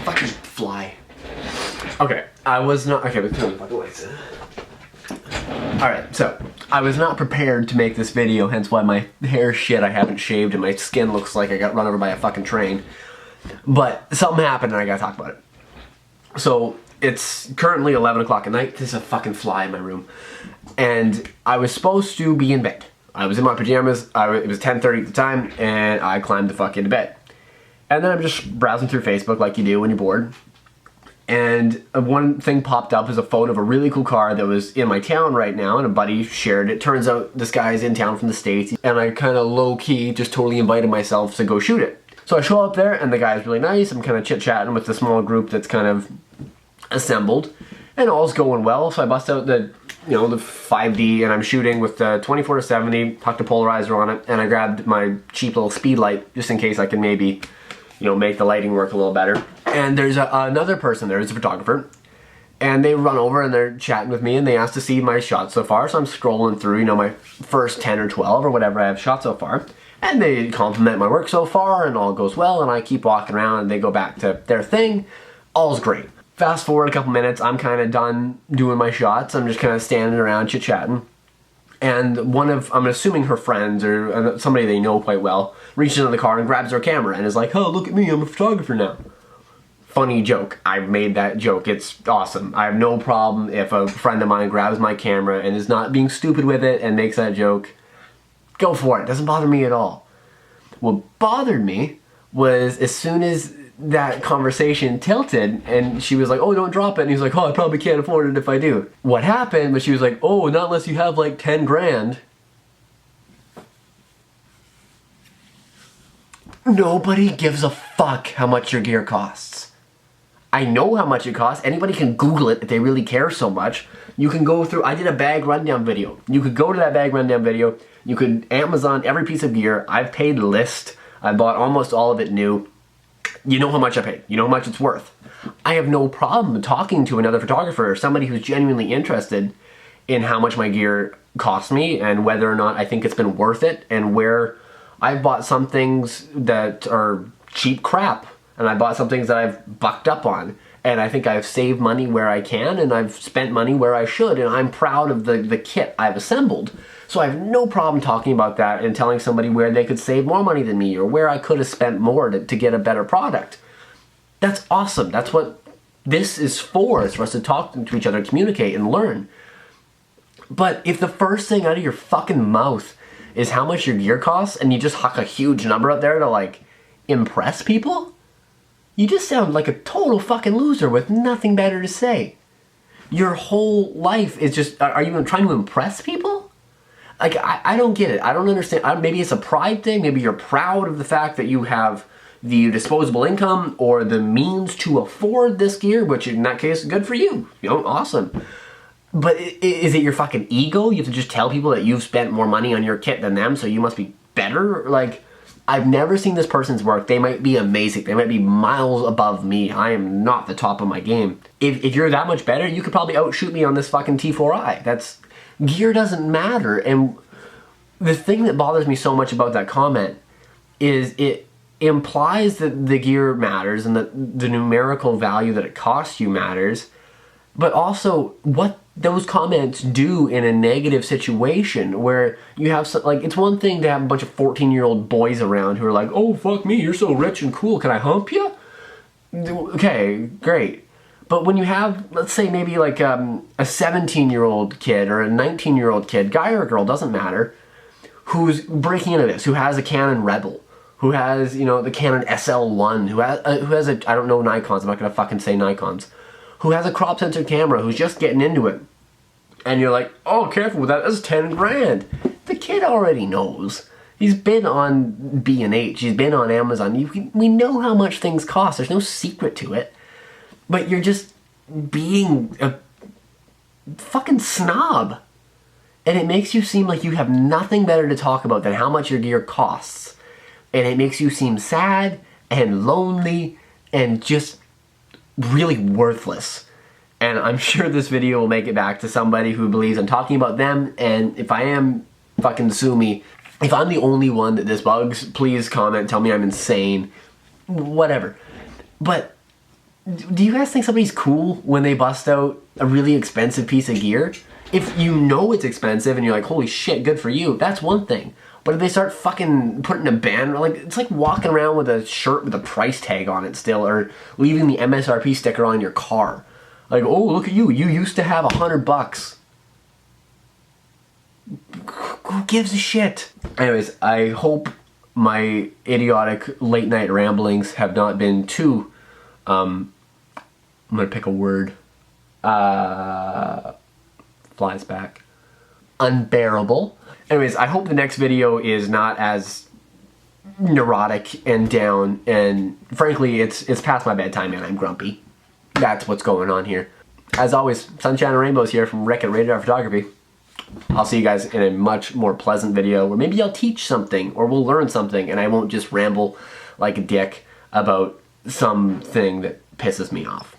fucking fly. Okay, I was not, okay, let's turn the fucking lights in. Alright, so, I was not prepared to make this video, hence why my hair's shit, I haven't shaved, and my skin looks like I got run over by a fucking train. But, something happened and I gotta talk about it. So, it's currently 11 o'clock at night, there's a fucking fly in my room. And I was supposed to be in bed. I was in my pajamas, it was 10:30 at the time, and I climbed the fuck into bed. And then I'm just browsing through Facebook like you do when you're bored. And one thing popped up as a photo of a really cool car that was in my town right now, and a buddy shared it. Turns out this guy's in town from the States, and I kind of low-key just totally invited myself to go shoot it. So I show up there, and the guy's really nice. I'm kind of chit-chatting with the small group that's kind of assembled, and all's going well. So I bust out the, you know, the 5D, and I'm shooting with the 24-70, tucked a polarizer on it, and I grabbed my cheap little speed light just in case I can maybe, you know, make the lighting work a little better. And there's another person there, who's a photographer, and they run over and they're chatting with me and they asked to see my shots so far. So I'm scrolling through, you know, my first 10 or 12 or whatever I have shot so far, and they compliment my work so far and all goes well, and I keep walking around and they go back to their thing. All's great. Fast forward a couple minutes, I'm kind of done doing my shots. I'm just kind of standing around chit-chatting. And one of, I'm assuming her friends or somebody they know quite well, reaches into the car and grabs their camera and is like, oh, look at me, I'm a photographer now. Funny joke. I've made that joke. It's awesome. I have no problem if a friend of mine grabs my camera and is not being stupid with it and makes that joke. Go for it. It doesn't bother me at all. What bothered me was as soon as that conversation tilted and she was like, oh, don't drop it. And he was like, oh, I probably can't afford it if I do. What happened was she was like, oh, not unless you have like 10 grand. Nobody gives a fuck how much your gear costs. I know how much it costs. Anybody can Google it if they really care so much. You can go through, I did a bag rundown video. You could go to that bag rundown video. You could Amazon every piece of gear. I've paid list. I bought almost all of it new. You know how much I paid. You know how much it's worth. I have no problem talking to another photographer or somebody who's genuinely interested in how much my gear cost me and whether or not I think it's been worth it, and where I've bought some things that are cheap crap and I bought some things that I've bucked up on, and I think I've saved money where I can and I've spent money where I should, and I'm proud of the kit I've assembled. So I have no problem talking about that and telling somebody where they could save more money than me or where I could have spent more to get a better product. That's awesome. That's what this is for. It's for us to talk to each other, communicate, and learn. But if the first thing out of your fucking mouth is how much your gear costs and you just huck a huge number out there to like impress people, you just sound like a total fucking loser with nothing better to say. Your whole life is just, are you trying to impress people? Like, I don't get it. I don't understand. Maybe it's a pride thing. Maybe you're proud of the fact that you have the disposable income or the means to afford this gear, which in that case, good for you. You know, awesome. But is it your fucking ego? You have to just tell people that you've spent more money on your kit than them, so you must be better? Like, I've never seen this person's work. They might be amazing. They might be miles above me. I am not the top of my game. If you're that much better, you could probably outshoot me on this fucking T4i. Gear doesn't matter. And the thing that bothers me so much about that comment is it implies that the gear matters and that the numerical value that it costs you matters, but also what those comments do in a negative situation where you have some, like, it's one thing to have a bunch of 14-year-old boys around who are like, oh, fuck me, you're so rich and cool, can I hump you? Okay, great. But when you have, let's say maybe like a 17-year-old kid or a 19-year-old kid, guy or girl, doesn't matter, who's breaking into this, who has a Canon Rebel, who has, you know, the Canon SL1, who has a, I don't know Nikons, I'm not gonna fucking say Nikons, who has a crop sensor camera, who's just getting into it. And you're like, oh, careful with that, that's 10 grand. The kid already knows. He's been on B&H, he's been on Amazon. We know how much things cost, there's no secret to it. But you're just being a fucking snob. And it makes you seem like you have nothing better to talk about than how much your gear costs. And it makes you seem sad and lonely and just really worthless. And I'm sure this video will make it back to somebody who believes I'm talking about them. And if I am, fucking sue me. If I'm the only one that this bugs, please comment, tell me I'm insane. Whatever. But do you guys think somebody's cool when they bust out a really expensive piece of gear? If you know it's expensive and you're like, holy shit, good for you, that's one thing. But if they start fucking putting a banner, like, it's like walking around with a shirt with a price tag on it still, or leaving the MSRP sticker on your car. Like, oh, look at you, you used to have $100. Who gives a shit? Anyways, I hope my idiotic late night ramblings have not been too, I'm gonna pick a word, flies back, unbearable. Anyways, I hope the next video is not as neurotic and down, and frankly, it's past my bedtime and I'm grumpy. That's what's going on here. As always, sunshine and rainbows here from Rick at Rated.R Photography. I'll see you guys in a much more pleasant video where maybe I'll teach something or we'll learn something and I won't just ramble like a dick about something that pisses me off.